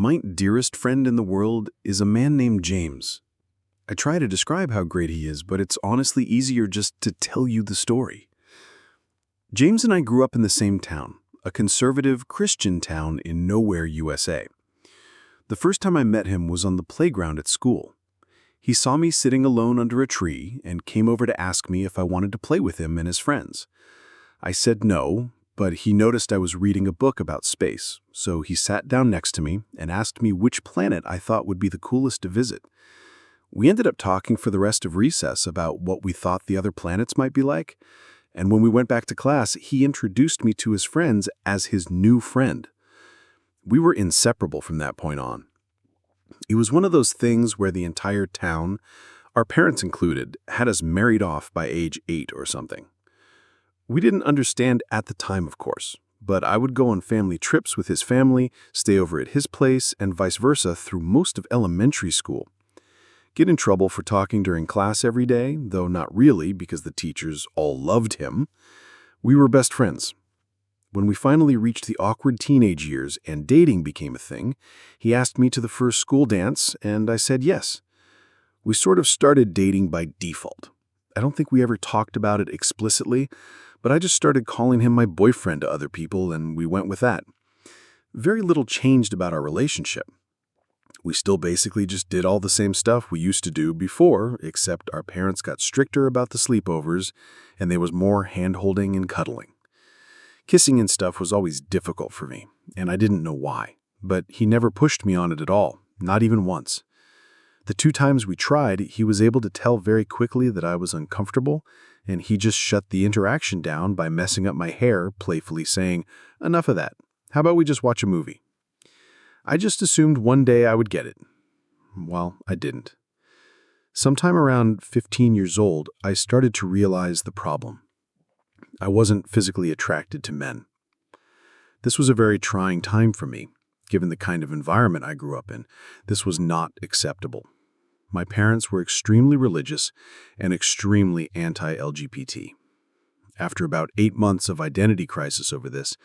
My dearest friend in the world is a man named James. I try to describe how great he is, but it's honestly easier just to tell you the story. James and I grew up in the same town, a conservative Christian town in nowhere, USA. The first time I met him was on the playground at school. He saw me sitting alone under a tree and came over to ask me if I wanted to play with him and his friends. I said no, but he noticed I was reading a book about space, so he sat down next to me and asked me which planet I thought would be the coolest to visit. We ended up talking for the rest of recess about what we thought the other planets might be like, and when we went back to class, he introduced me to his friends as his new friend. We were inseparable from that point on. It was one of those things where the entire town, our parents included, had us married off by age 8 or something. We didn't understand at the time, of course, but I would go on family trips with his family, stay over at his place, and vice versa through most of elementary school. Get in trouble for talking during class every day, though not really because the teachers all loved him. We were best friends. When we finally reached the awkward teenage years and dating became a thing, he asked me to the first school dance, and I said yes. We sort of started dating by default. I don't think we ever talked about it explicitly, but I just started calling him my boyfriend to other people, and we went with that. Very little changed about our relationship. We still basically just did all the same stuff we used to do before, except our parents got stricter about the sleepovers, and there was more hand-holding and cuddling. Kissing and stuff was always difficult for me, and I didn't know why, but he never pushed me on it at all, not even once. The 2 times we tried, he was able to tell very quickly that I was uncomfortable, and he just shut the interaction down by messing up my hair, playfully saying, "Enough of that. How about we just watch a movie?" I just assumed one day I would get it. Well, I didn't. Sometime around 15 years old, I started to realize the problem. I wasn't physically attracted to men. This was a very trying time for me. Given the kind of environment I grew up in, this was not acceptable. My parents were extremely religious and extremely anti-LGBT. After about 8 months of identity crisis over this,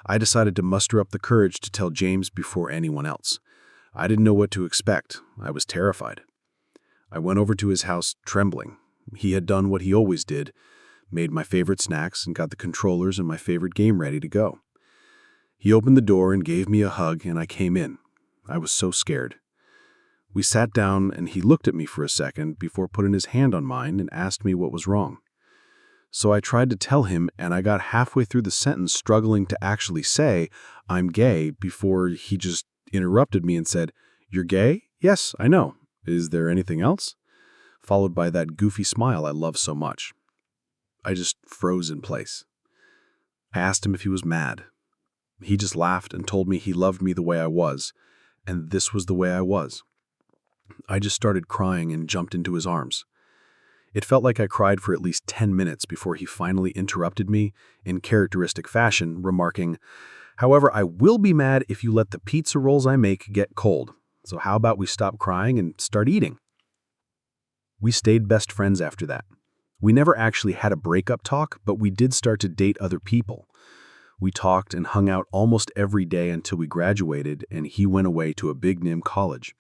I decided to muster up the courage to tell James before anyone else. I didn't know what to expect. I was terrified. I went over to his house trembling. He had done what he always did, made my favorite snacks and got the controllers and my favorite game ready to go. He opened the door and gave me a hug, and I came in. I was so scared. We sat down, and he looked at me for a second before putting his hand on mine and asked me what was wrong. So I tried to tell him, and I got halfway through the sentence struggling to actually say, "I'm gay," before he just interrupted me and said, "You're gay? Yes, I know. Is there anything else?" Followed by that goofy smile I love so much. I just froze in place. I asked him if he was mad. He just laughed and told me he loved me the way I was, and this was the way I was. I just started crying and jumped into his arms. It felt like I cried for at least 10 minutes before he finally interrupted me in characteristic fashion, remarking, "However, I will be mad if you let the pizza rolls I make get cold. So how about we stop crying and start eating?" We stayed best friends after that. We never actually had a breakup talk, but we did start to date other people. We talked and hung out almost every day until we graduated and he went away to a big-name college.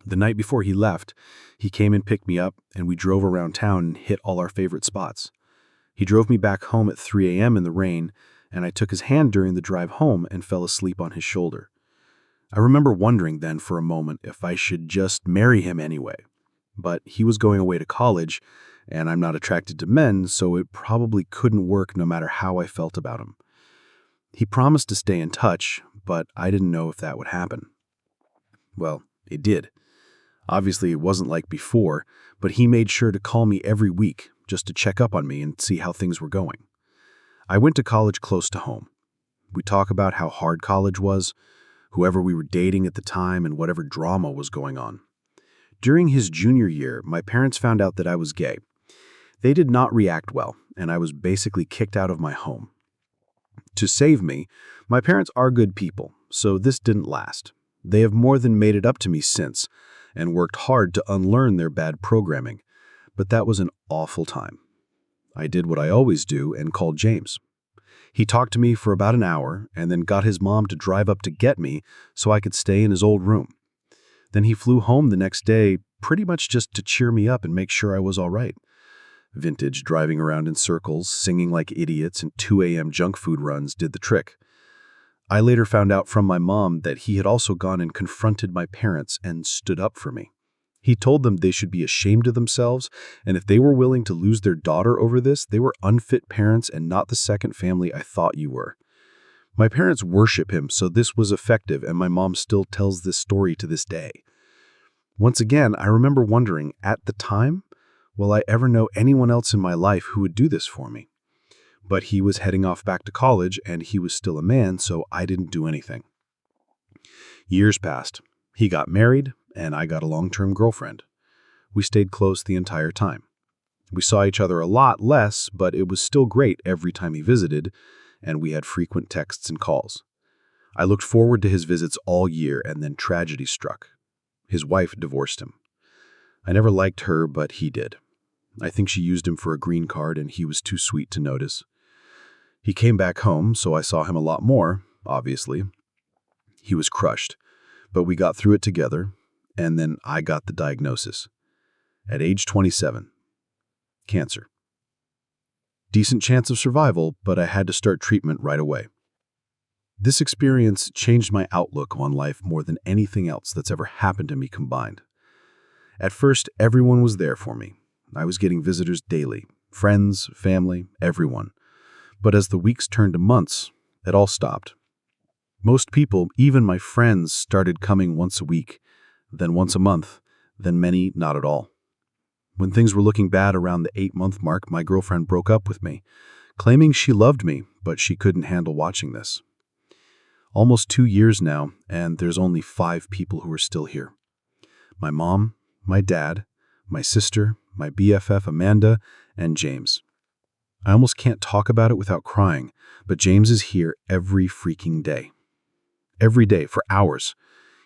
The night before he left, he came and picked me up, and we drove around town and hit all our favorite spots. He drove me back home at 3 a.m. in the rain, and I took his hand during the drive home and fell asleep on his shoulder. I remember wondering then for a moment if I should just marry him anyway. But he was going away to college, and I'm not attracted to men, so it probably couldn't work no matter how I felt about him. He promised to stay in touch, but I didn't know if that would happen. Well, it did. Obviously, it wasn't like before, but he made sure to call me every week just to check up on me and see how things were going. I went to college close to home. We talk about how hard college was, whoever we were dating at the time, and whatever drama was going on. During his junior year, my parents found out that I was gay. They did not react well, and I was basically kicked out of my home. To save me, my parents are good people, so this didn't last. They have more than made it up to me since, and worked hard to unlearn their bad programming, but that was an awful time. I did what I always do and called James. He talked to me for about an hour and then got his mom to drive up to get me so I could stay in his old room. Then he flew home the next day pretty much just to cheer me up and make sure I was all right. Vintage driving around in circles, singing like idiots, and 2 a.m. junk food runs did the trick. I later found out from my mom that he had also gone and confronted my parents and stood up for me. He told them they should be ashamed of themselves, and if they were willing to lose their daughter over this, they were unfit parents and not the second family I thought you were. My parents worship him, so this was effective, and my mom still tells this story to this day. Once again, I remember wondering, at the time, will I ever know anyone else in my life who would do this for me? But he was heading off back to college, and he was still a man, so I didn't do anything. Years passed. He got married, and I got a long-term girlfriend. We stayed close the entire time. We saw each other a lot less, but it was still great every time he visited, and we had frequent texts and calls. I looked forward to his visits all year, and then tragedy struck. His wife divorced him. I never liked her, but he did. I think she used him for a green card, and he was too sweet to notice. He came back home, so I saw him a lot more, obviously. He was crushed, but we got through it together, and then I got the diagnosis. At age 27, cancer. Decent chance of survival, but I had to start treatment right away. This experience changed my outlook on life more than anything else that's ever happened to me combined. At first, everyone was there for me. I was getting visitors daily, friends, family, everyone. But as the weeks turned to months, it all stopped. Most people, even my friends, started coming once a week, then once a month, then many not at all. When things were looking bad around the 8-month mark, my girlfriend broke up with me, claiming she loved me, but she couldn't handle watching this. Almost 2 years now, and there's only 5 people who are still here. My mom, my dad, my sister, my BFF Amanda, and James. I almost can't talk about it without crying, but James is here every freaking day. Every day, for hours.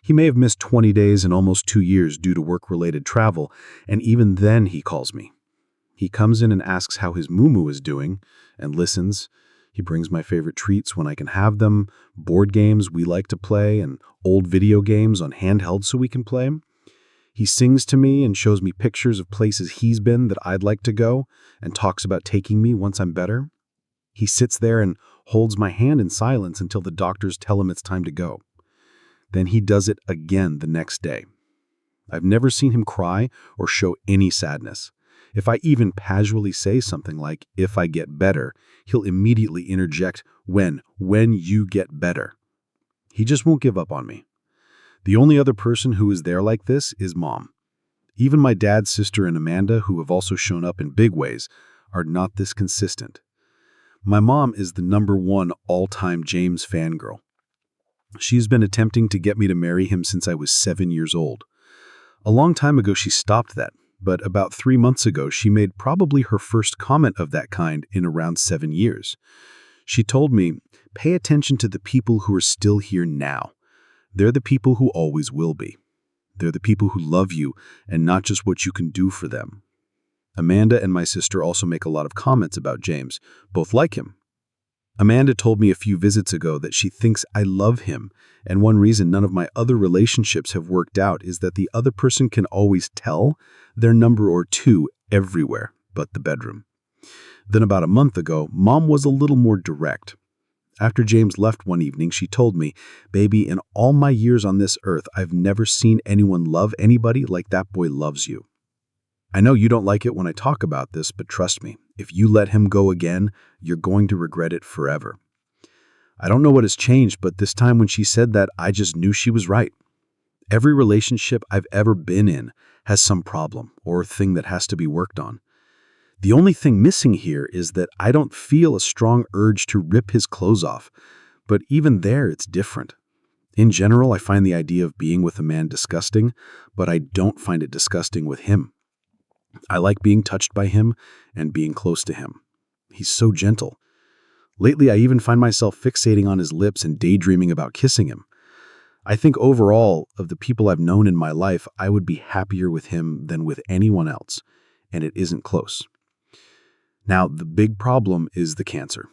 He may have missed 20 days in almost 2 years due to work-related travel, and even then he calls me. He comes in and asks how his moo-moo is doing, and listens. He brings my favorite treats when I can have them, board games we like to play, and old video games on handheld so we can play. He sings to me and shows me pictures of places he's been that I'd like to go and talks about taking me once I'm better. He sits there and holds my hand in silence until the doctors tell him it's time to go. Then he does it again the next day. I've never seen him cry or show any sadness. If I even casually say something like, "If I get better," he'll immediately interject, when you get better. He just won't give up on me. The only other person who is there like this is Mom. Even my dad's sister and Amanda, who have also shown up in big ways, are not this consistent. My mom is the #1 all-time James fangirl. She's been attempting to get me to marry him since I was 7 years old. A long time ago she stopped that, but about 3 months ago she made probably her first comment of that kind in around 7 years. She told me, "Pay attention to the people who are still here now. They're the people who always will be. They're the people who love you and not just what you can do for them." Amanda and my sister also make a lot of comments about James, both like him. Amanda told me a few visits ago that she thinks I love him, and one reason none of my other relationships have worked out is that the other person can always tell their number or two everywhere but the bedroom. Then about a month ago, Mom was a little more direct. After James left one evening, she told me, "Baby, in all my years on this earth, I've never seen anyone love anybody like that boy loves you. I know you don't like it when I talk about this, but trust me, if you let him go again, you're going to regret it forever." I don't know what has changed, but this time when she said that, I just knew she was right. Every relationship I've ever been in has some problem or thing that has to be worked on. The only thing missing here is that I don't feel a strong urge to rip his clothes off, but even there it's different. In general, I find the idea of being with a man disgusting, but I don't find it disgusting with him. I like being touched by him and being close to him. He's so gentle. Lately, I even find myself fixating on his lips and daydreaming about kissing him. I think overall, of the people I've known in my life, I would be happier with him than with anyone else, and it isn't close. Now, the big problem is the cancer.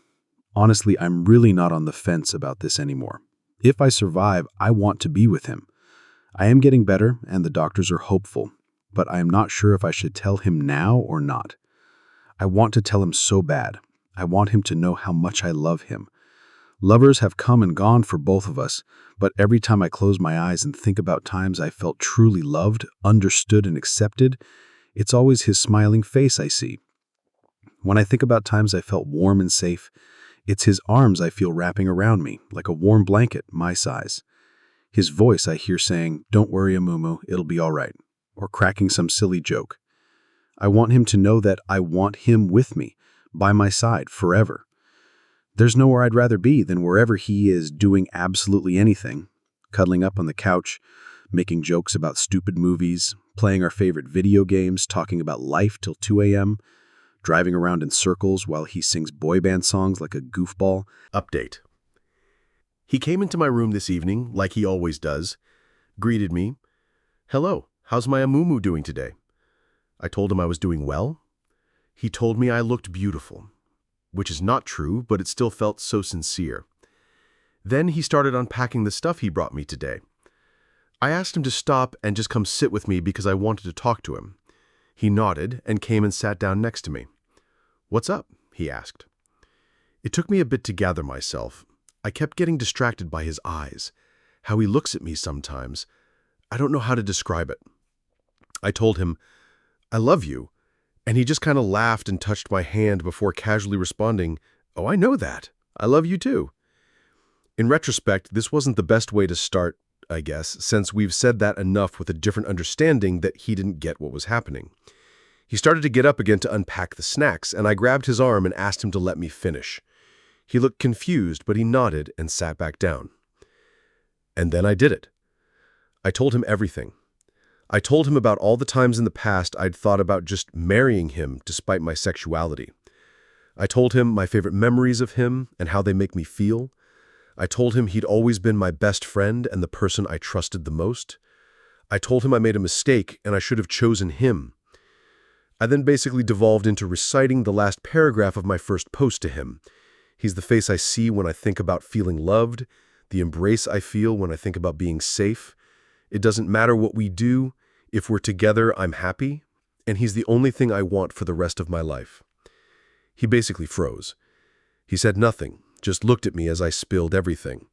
Honestly, I'm really not on the fence about this anymore. If I survive, I want to be with him. I am getting better, and the doctors are hopeful, but I am not sure if I should tell him now or not. I want to tell him so bad. I want him to know how much I love him. Lovers have come and gone for both of us, but every time I close my eyes and think about times I felt truly loved, understood, and accepted, it's always his smiling face I see. When I think about times I felt warm and safe, it's his arms I feel wrapping around me, like a warm blanket, my size. His voice I hear saying, "Don't worry, Amumu, it'll be all right," or cracking some silly joke. I want him to know that I want him with me, by my side, forever. There's nowhere I'd rather be than wherever he is doing absolutely anything, cuddling up on the couch, making jokes about stupid movies, playing our favorite video games, talking about life till 2 a.m., driving around in circles while he sings boy band songs like a goofball. Update. He came into my room this evening, like he always does, greeted me. "Hello, how's my Amumu doing today?" I told him I was doing well. He told me I looked beautiful, which is not true, but it still felt so sincere. Then he started unpacking the stuff he brought me today. I asked him to stop and just come sit with me because I wanted to talk to him. He nodded and came and sat down next to me. "What's up?" he asked. It took me a bit to gather myself. I kept getting distracted by his eyes, how he looks at me sometimes. I don't know how to describe it. I told him, "I love you," and he just kind of laughed and touched my hand before casually responding, "Oh, I know that. I love you too." In retrospect, this wasn't the best way to start, I guess, since we've said that enough with a different understanding that he didn't get what was happening. He started to get up again to unpack the snacks, and I grabbed his arm and asked him to let me finish. He looked confused, but he nodded and sat back down. And then I did it. I told him everything. I told him about all the times in the past I'd thought about just marrying him despite my sexuality. I told him my favorite memories of him and how they make me feel. I told him he'd always been my best friend and the person I trusted the most. I told him I made a mistake and I should have chosen him. I then basically devolved into reciting the last paragraph of my first post to him. He's the face I see when I think about feeling loved, the embrace I feel when I think about being safe. It doesn't matter what we do. If we're together, I'm happy, and he's the only thing I want for the rest of my life. He basically froze. He said nothing, just looked at me as I spilled everything.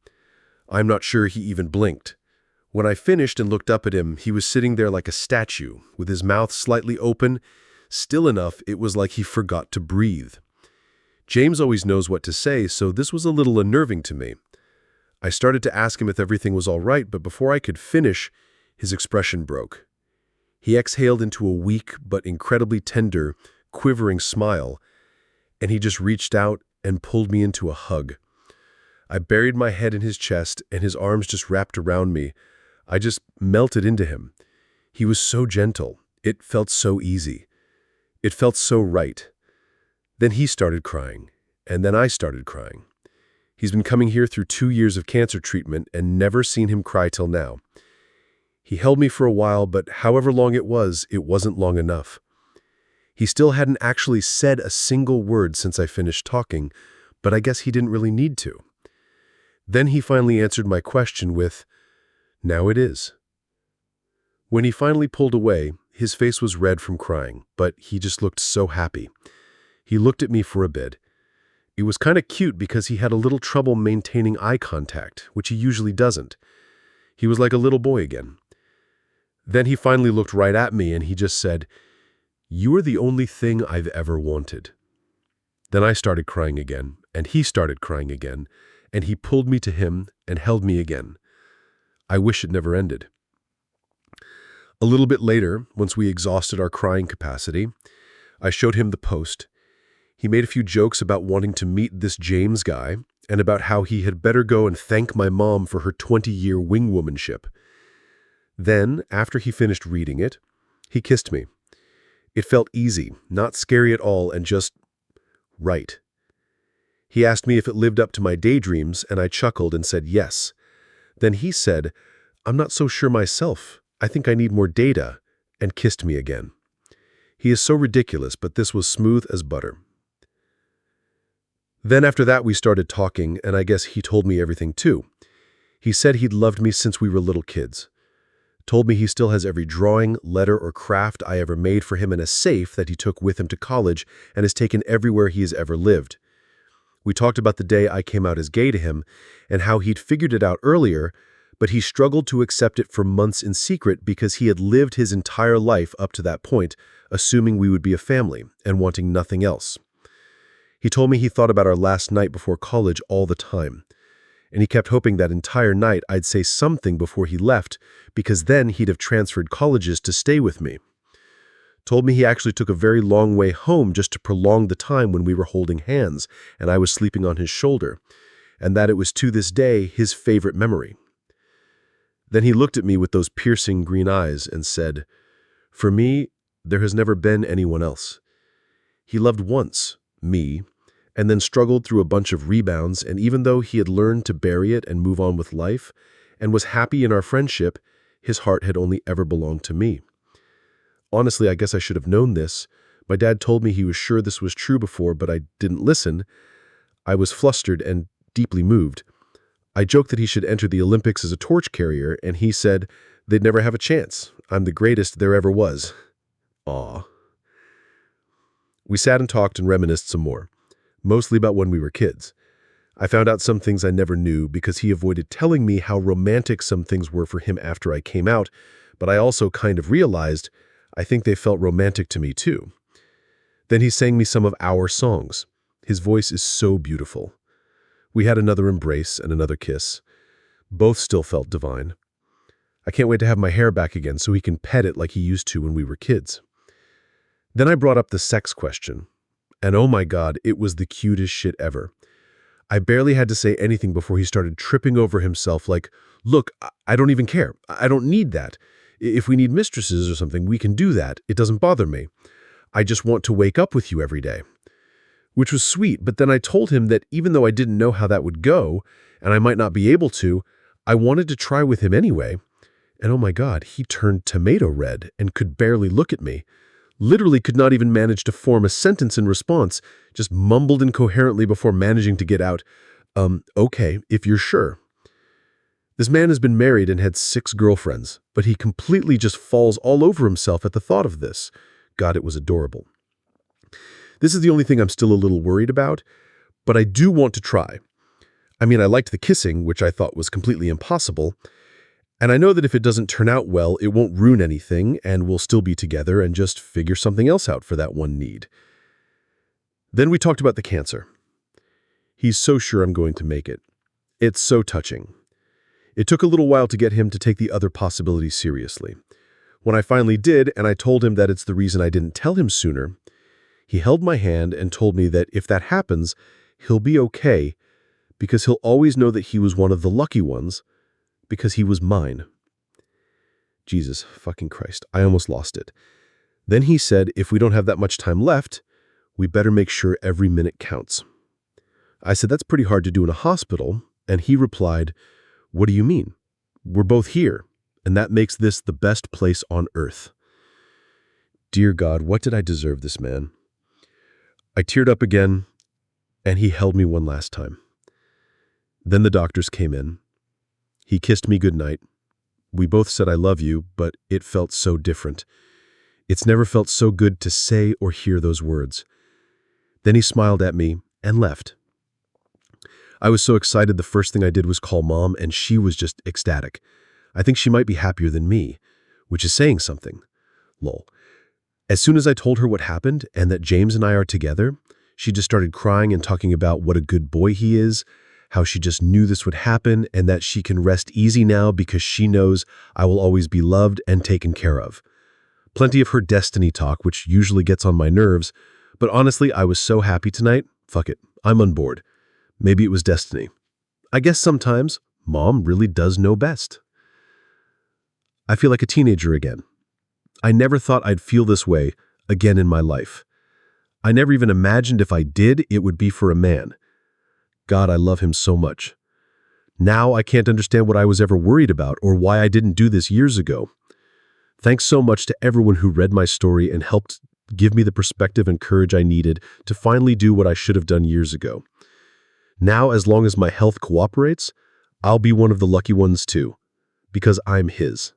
I'm not sure he even blinked. When I finished and looked up at him, he was sitting there like a statue, with his mouth slightly open, still enough it was like he forgot to breathe. James always knows what to say, so this was a little unnerving to me. I started to ask him if everything was all right, but before I could finish, his expression broke. He exhaled into a weak but incredibly tender, quivering smile, and he just reached out and pulled me into a hug. I buried my head in his chest, and his arms just wrapped around me. I just melted into him. He was so gentle. It felt so easy. It felt so right. Then he started crying, and then I started crying. He's been coming here through 2 years of cancer treatment and never seen him cry till now. He held me for a while, but however long it wasn't long enough. He still hadn't actually said a single word since I finished talking, but I guess he didn't really need to. Then he finally answered my question with, "Now it is." When he finally pulled away, his face was red from crying, but he just looked so happy. He looked at me for a bit. It was kind of cute because he had a little trouble maintaining eye contact, which he usually doesn't. He was like a little boy again. Then he finally looked right at me and he just said, "You are the only thing I've ever wanted." Then I started crying again, and he started crying again, and he pulled me to him and held me again. I wish it never ended. A little bit later, once we exhausted our crying capacity, I showed him the post. He made a few jokes about wanting to meet this James guy and about how he had better go and thank my mom for her 20-year wingwomanship. Then, after he finished reading it, he kissed me. It felt easy, not scary at all, and just right. He asked me if it lived up to my daydreams, and I chuckled and said yes. Then he said, "I'm not so sure myself. I think I need more data," and kissed me again. He is so ridiculous, but this was smooth as butter. Then after that we started talking, and I guess he told me everything too. He said he'd loved me since we were little kids. Told me he still has every drawing, letter, or craft I ever made for him in a safe that he took with him to college and has taken everywhere he has ever lived. We talked about the day I came out as gay to him and how he'd figured it out earlier, but he struggled to accept it for months in secret because he had lived his entire life up to that point, assuming we would be a family and wanting nothing else. He told me he thought about our last night before college all the time, and he kept hoping that entire night I'd say something before he left because then he'd have transferred colleges to stay with me. Told me he actually took a very long way home just to prolong the time when we were holding hands and I was sleeping on his shoulder, and that it was to this day his favorite memory. Then he looked at me with those piercing green eyes and said, "For me, there has never been anyone else. He loved once, me, and then struggled through a bunch of rebounds, and even though he had learned to bury it and move on with life, and was happy in our friendship, his heart had only ever belonged to me. Honestly, I guess I should have known this. My dad told me he was sure this was true before, but I didn't listen. I was flustered and deeply moved. I joked that he should enter the Olympics as a torch carrier, and he said they'd never have a chance. I'm the greatest there ever was." Aw. We sat and talked and reminisced some more, mostly about when we were kids. I found out some things I never knew because he avoided telling me how romantic some things were for him after I came out, but I also kind of realized I think they felt romantic to me too. Then he sang me some of our songs. His voice is so beautiful. We had another embrace and another kiss. Both still felt divine. I can't wait to have my hair back again so he can pet it like he used to when we were kids. Then I brought up the sex question, and oh my God, it was the cutest shit ever. I barely had to say anything before he started tripping over himself like, "Look, I don't even care. I don't need that. If we need mistresses or something, we can do that. It doesn't bother me. I just want to wake up with you every day." Which was sweet, but then I told him that even though I didn't know how that would go, and I might not be able to, I wanted to try with him anyway. And oh my God, he turned tomato red and could barely look at me. Literally could not even manage to form a sentence in response, just mumbled incoherently before managing to get out, "Okay, if you're sure." This man has been married and had 6 girlfriends, but he completely just falls all over himself at the thought of this. God, it was adorable. This is the only thing I'm still a little worried about, but I do want to try. I mean, I liked the kissing, which I thought was completely impossible, and I know that if it doesn't turn out well, it won't ruin anything, and we'll still be together and just figure something else out for that one need. Then we talked about the cancer. He's so sure I'm going to make it. It's so touching. It took a little while to get him to take the other possibilities seriously. When I finally did, and I told him that it's the reason I didn't tell him sooner, he held my hand and told me that if that happens, he'll be okay, because he'll always know that he was one of the lucky ones, because he was mine. Jesus fucking Christ, I almost lost it. Then he said if we don't have that much time left, we better make sure every minute counts. I said that's pretty hard to do in a hospital, and he replied, "What do you mean? We're both here, and that makes this the best place on earth." Dear God, what did I deserve this man? I teared up again, and he held me one last time. Then the doctors came in. He kissed me goodnight. We both said I love you, but it felt so different. It's never felt so good to say or hear those words. Then he smiled at me and left. I was so excited the first thing I did was call Mom, and she was just ecstatic. I think she might be happier than me, which is saying something. Lol. As soon as I told her what happened and that James and I are together, she just started crying and talking about what a good boy he is, how she just knew this would happen and that she can rest easy now because she knows I will always be loved and taken care of. Plenty of her destiny talk, which usually gets on my nerves, but honestly, I was so happy tonight. Fuck it, I'm on board. Maybe it was destiny. I guess sometimes Mom really does know best. I feel like a teenager again. I never thought I'd feel this way again in my life. I never even imagined if I did, it would be for a man. God, I love him so much. Now I can't understand what I was ever worried about or why I didn't do this years ago. Thanks so much to everyone who read my story and helped give me the perspective and courage I needed to finally do what I should have done years ago. Now, as long as my health cooperates, I'll be one of the lucky ones too, because I'm his.